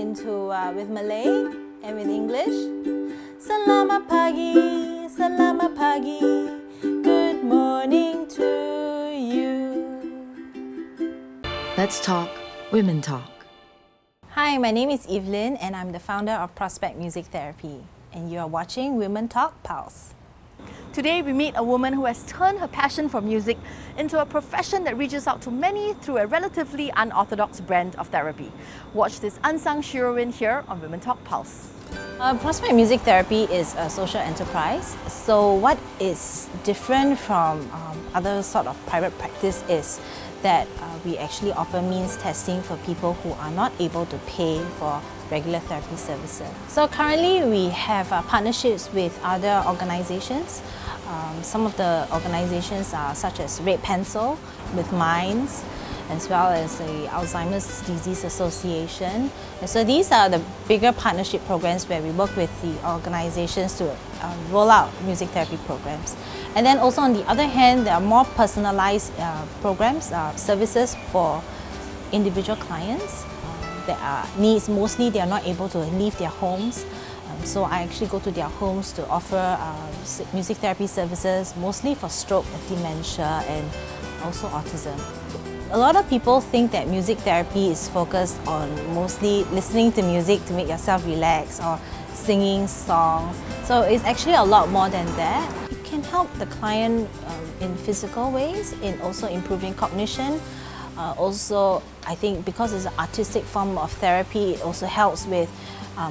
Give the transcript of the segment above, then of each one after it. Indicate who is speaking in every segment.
Speaker 1: into with Malay and with English. Selamat pagi, good morning to you.
Speaker 2: Let's talk Women Talk.
Speaker 1: Hi, my name is Evelyn and I'm the founder of Prospect Music Therapy, and you are watching WomenTalk Pulse.
Speaker 3: Today we meet a woman who has turned her passion for music into a profession that reaches out to many through a relatively unorthodox brand of therapy. Watch this unsung heroine here on WomenTalk Pulse.
Speaker 1: Prospect Music Therapy is a social enterprise. So what is different from other sort of private practice is that we actually offer means testing for people who are not able to pay for regular therapy services. So currently we have partnerships with other organizations. Some of the organizations are such as Red Pencil with Minds, as well as the Alzheimer's Disease Association. And so these are the bigger partnership programs where we work with the organizations to roll out music therapy programs. And then also on the other hand, there are more personalized programs, services for individual clients that are needs. Mostly they are not able to leave their homes. So I actually go to their homes to offer music therapy services, mostly for stroke, dementia, and also autism. A lot of people think that music therapy is focused on mostly listening to music to make yourself relax or singing songs. So it's actually a lot more than that. It can help the client in physical ways, in also improving cognition. Also, I think because it's an artistic form of therapy, it also helps with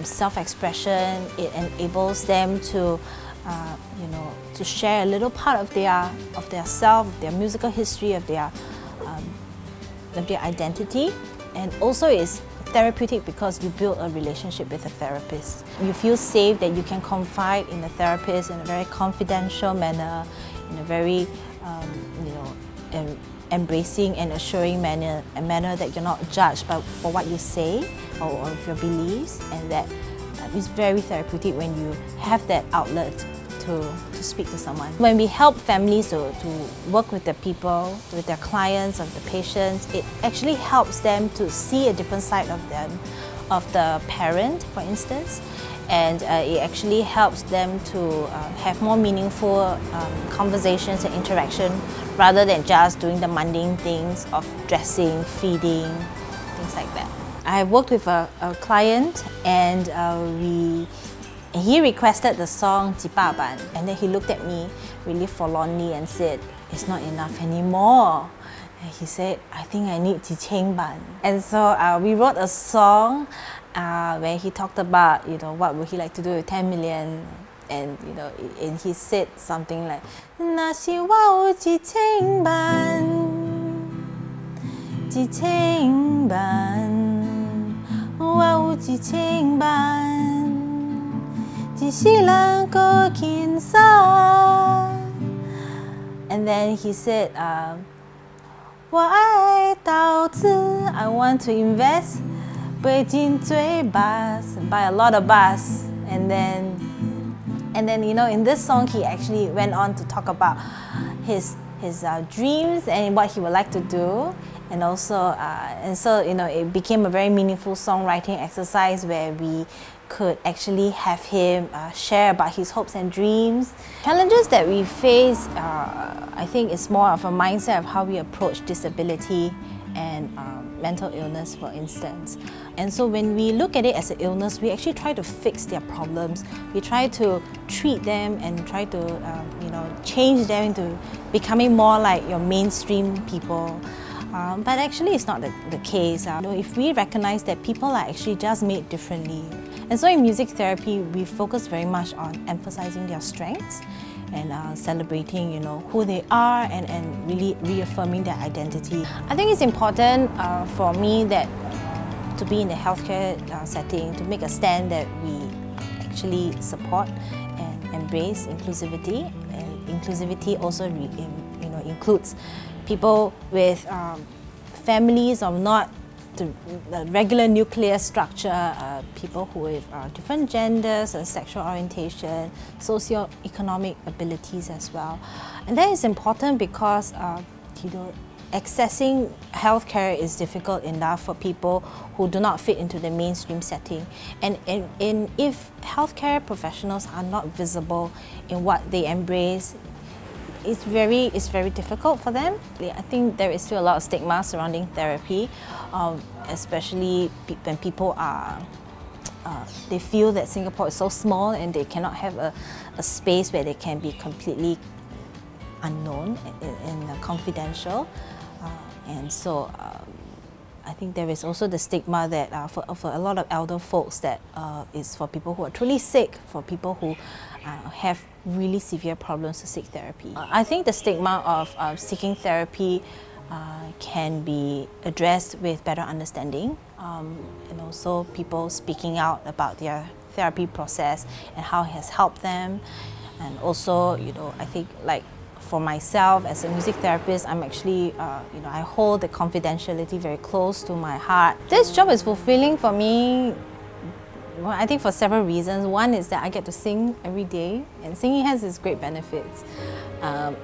Speaker 1: self-expression. It enables them to to share a little part of their self, their musical history, of their identity, and also is therapeutic because you build a relationship with a therapist. You feel safe that you can confide in the therapist in a very confidential manner, in a very embracing and assuring manner, a manner that you're not judged for what you say or your beliefs, and that is very therapeutic when you have that outlet to speak to someone. When we help families to work with the people, with their clients, of the patients, it actually helps them to see a different side of them, of the parent, for instance, and it actually helps them to have more meaningful conversations and interaction rather than just doing the mundane things of dressing, feeding, things like that. I worked with a client and he requested the song Jibaban, and then he looked at me really forlornly and said, "It's not enough anymore." And he said, "I think I need Jichengban." And so we wrote a song where he talked about, what would he like to do with 10 million, and and he said something like, "Nasi wau Jichengban, Jichengban, wau Jichengban." And then he said, I want to invest, buy a lot of bus. And then in this song he actually went on to talk about his dreams and what he would like to do. And also, it became a very meaningful songwriting exercise where we could actually have him share about his hopes and dreams. Challenges that we face, I think, is more of a mindset of how we approach disability and mental illness, for instance. And so when we look at it as an illness, we actually try to fix their problems. We try to treat them and try to change them into becoming more like your mainstream people. But actually it's not the case. If we recognize that people are actually just made differently. And so in music therapy, we focus very much on emphasizing their strengths and celebrating who they are and really reaffirming their identity. I think it's important for me that to be in the healthcare setting, to make a stand that we actually support and embrace inclusivity. And inclusivity also includes people with families of not the regular nuclear structure, people who with different genders and sexual orientation, socio-economic abilities as well. And that is important because accessing healthcare is difficult enough for people who do not fit into the mainstream setting. And if healthcare professionals are not visible in what they embrace, it's very difficult for them. I think there is still a lot of stigma surrounding therapy, especially when people are they feel that Singapore is so small and they cannot have a space where they can be completely unknown and confidential. And so I think there is also the stigma that for a lot of elder folks that is for people who are truly sick, for people who have really severe problems to seek therapy. I think the stigma of seeking therapy can be addressed with better understanding, and also people speaking out about their therapy process and how it has helped them. And also, I think like for myself as a music therapist, I'm actually, I hold the confidentiality very close to my heart. This job is fulfilling for me, well, I think for several reasons. One is that I get to sing every day, and singing has its great benefits.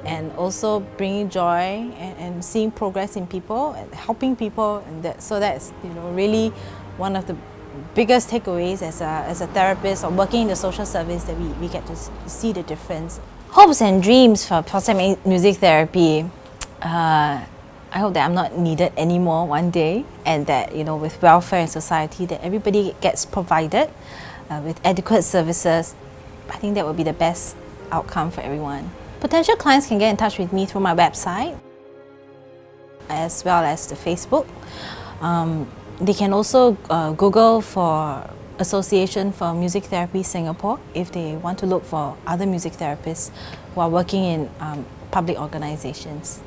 Speaker 1: And also bringing joy and seeing progress in people and helping people, and that's really one of the biggest takeaways as a therapist or working in the social service, that we get to see the difference. Hopes and dreams for post-academic music therapy. I hope that I'm not needed anymore one day, and that with welfare in society, that everybody gets provided with adequate services. I think that would be the best outcome for everyone. Potential clients can get in touch with me through my website as well as the Facebook. They can also Google for Association for Music Therapy Singapore if they want to look for other music therapists who are working in public organizations.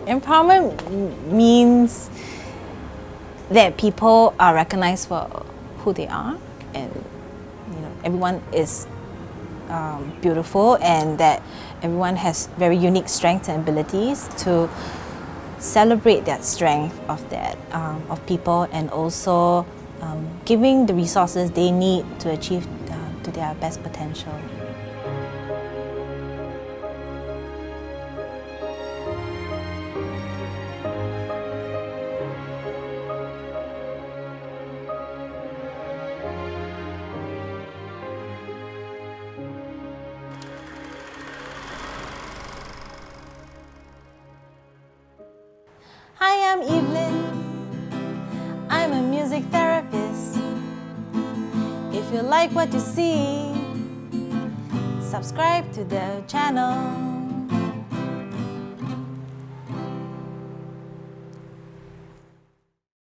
Speaker 1: Empowerment means that people are recognized for who they are, and everyone is beautiful, and that everyone has very unique strengths and abilities. To celebrate that strength of people, and also giving the resources they need to achieve to their best potential. Hi, I'm Evelyn. I'm a music therapist. If you like what you see, subscribe to the channel.